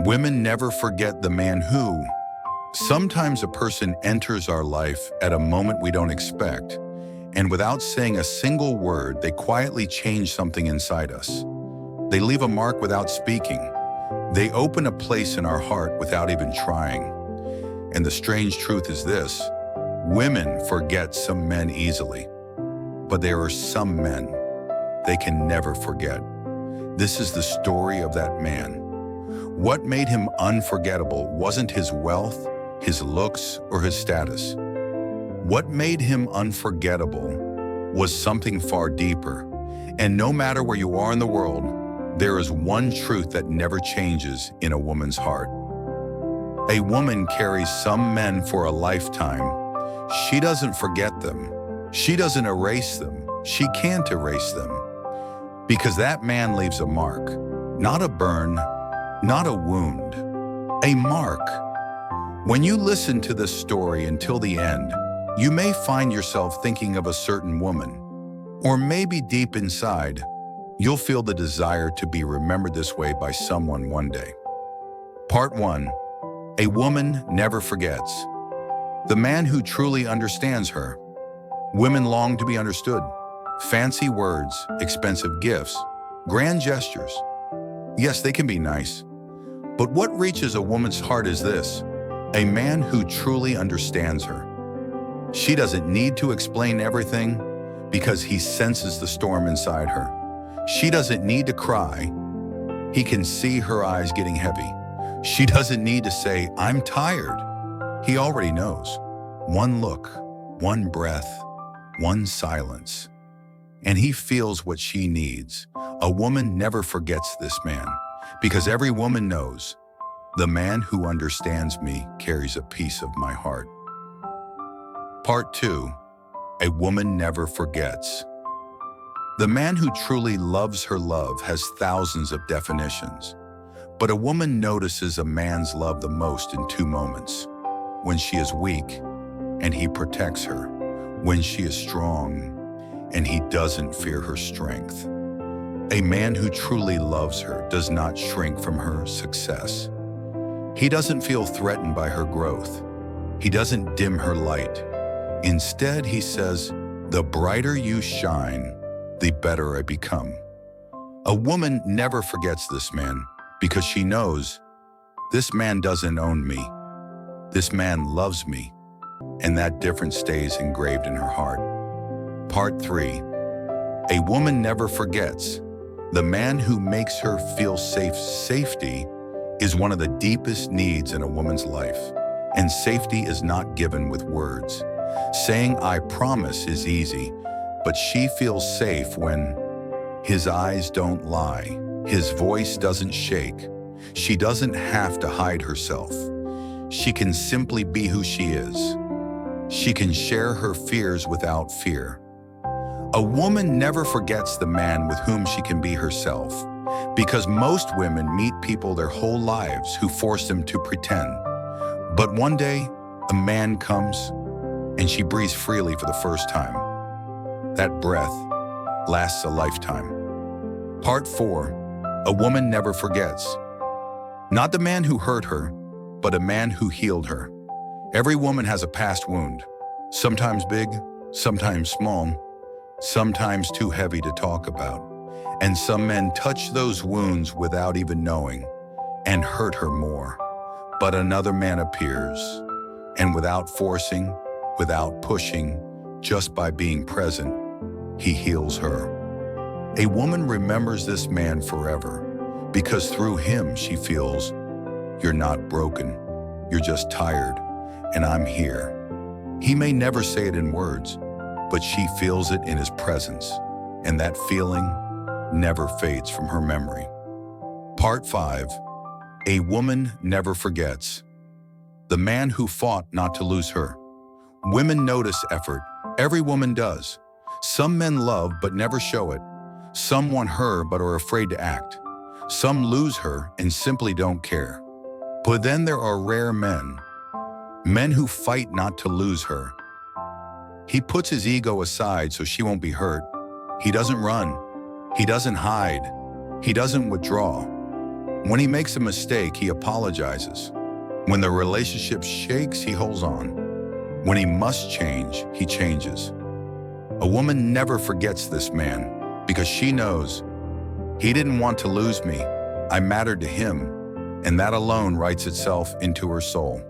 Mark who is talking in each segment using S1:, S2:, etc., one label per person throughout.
S1: Women never forget the man who. Sometimes a person enters our life at a moment we don't expect, and without saying a single word, they quietly change something inside us. They leave a mark without speaking. They open a place in our heart without even trying. And the strange truth is this: women forget some men easily, but there are some men they can never forget. This is the story of that man. What made him unforgettable wasn't his wealth, his looks, or his status. What made him unforgettable was something far deeper. And no matter where you are in the world, there is one truth that never changes in a woman's heart. A woman carries some men for a lifetime. She doesn't forget them. She doesn't erase them. She can't erase them. Because that man leaves a mark, not a burn, not a wound, a mark. When you listen to this story until the end, you may find yourself thinking of a certain woman, or maybe deep inside, you'll feel the desire to be remembered this way by someone one day. Part 1. A woman never forgets. The man who truly understands her. Women long to be understood. Fancy words, expensive gifts, grand gestures. Yes, they can be nice. But what reaches a woman's heart is this: a man who truly understands her. She doesn't need to explain everything because he senses the storm inside her. She doesn't need to cry. He can see her eyes getting heavy. She doesn't need to say, "I'm tired." He already knows. One look, one breath, one silence. And he feels what she needs. A woman never forgets this man, because every woman knows the man who understands me carries a piece of my heart. Part 2. A woman never forgets. The man who truly loves her love has thousands of definitions, but a woman notices a man's love the most in 2 moments: when she is weak and he protects her, when she is strong and he doesn't fear her strength. A man who truly loves her does not shrink from her success. He doesn't feel threatened by her growth. He doesn't dim her light. Instead, he says, "The brighter you shine, the better I become." A woman never forgets this man because she knows this man doesn't own me. This man loves me, and that difference stays engraved in her heart. Part 3. A woman never forgets. The man who makes her feel safe. Safety is one of the deepest needs in a woman's life, and safety is not given with words. Saying "I promise" is easy, but she feels safe when his eyes don't lie, his voice doesn't shake. She doesn't have to hide herself. She can simply be who she is. She can share her fears without fear. A woman never forgets the man with whom she can be herself, because most women meet people their whole lives who force them to pretend. But one day, a man comes, and she breathes freely for the first time. That breath lasts a lifetime. Part 4. A woman never forgets. Not the man who hurt her, but a man who healed her. Every woman has a past wound, sometimes big, sometimes small, sometimes too heavy to talk about. And some men touch those wounds without even knowing and hurt her more. But another man appears, and without forcing, without pushing, just by being present, he heals her. A woman remembers this man forever, because through him she feels, "You're not broken, you're just tired, and I'm here." He may never say it in words, but she feels it in his presence, and that feeling never fades from her memory. Part 5. A woman never forgets. The man who fought not to lose her. Women notice effort. Every woman does. Some men love but never show it. Some want her but are afraid to act. Some lose her and simply don't care. But then there are rare men. Men who fight not to lose her. He puts his ego aside so she won't be hurt. He doesn't run. He doesn't hide. He doesn't withdraw. When he makes a mistake, he apologizes. When the relationship shakes, he holds on. When he must change, he changes. A woman never forgets this man because she knows he didn't want to lose me. I mattered to him, and that alone writes itself into her soul.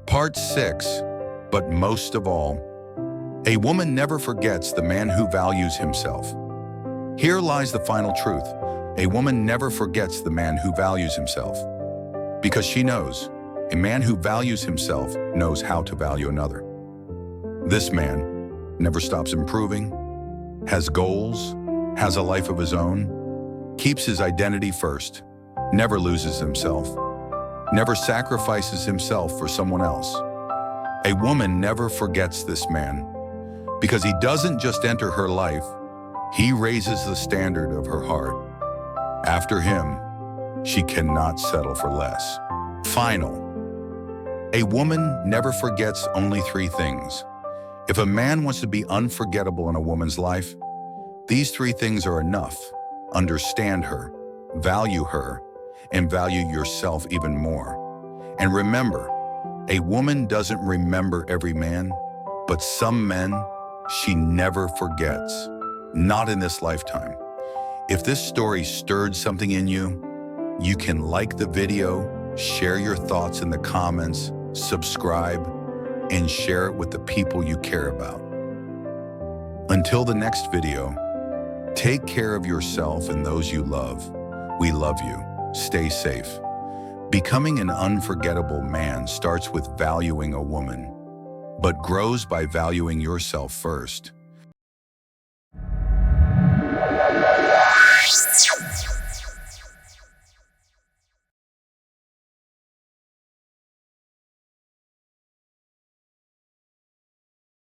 S1: Part 6, but most of all, a woman never forgets the man who values himself. Here lies the final truth. A woman never forgets the man who values himself. Because she knows, a man who values himself knows how to value another. This man never stops improving, has goals, has a life of his own, keeps his identity first, never loses himself, never sacrifices himself for someone else. A woman never forgets this man because he doesn't just enter her life, he raises the standard of her heart. After him, she cannot settle for less. Final. A woman never forgets only 3 things. If a man wants to be unforgettable in a woman's life, these 3 things are enough. Understand her, value her, and value yourself even more. And remember, a woman doesn't remember every man, but some men she never forgets. Not in this lifetime. If this story stirred something in you, you can like the video, share your thoughts in the comments, subscribe, and share it with the people you care about. Until the next video, take care of yourself and those you love. We love you. Stay safe. Becoming an unforgettable man starts with valuing a woman, but grows by valuing yourself first.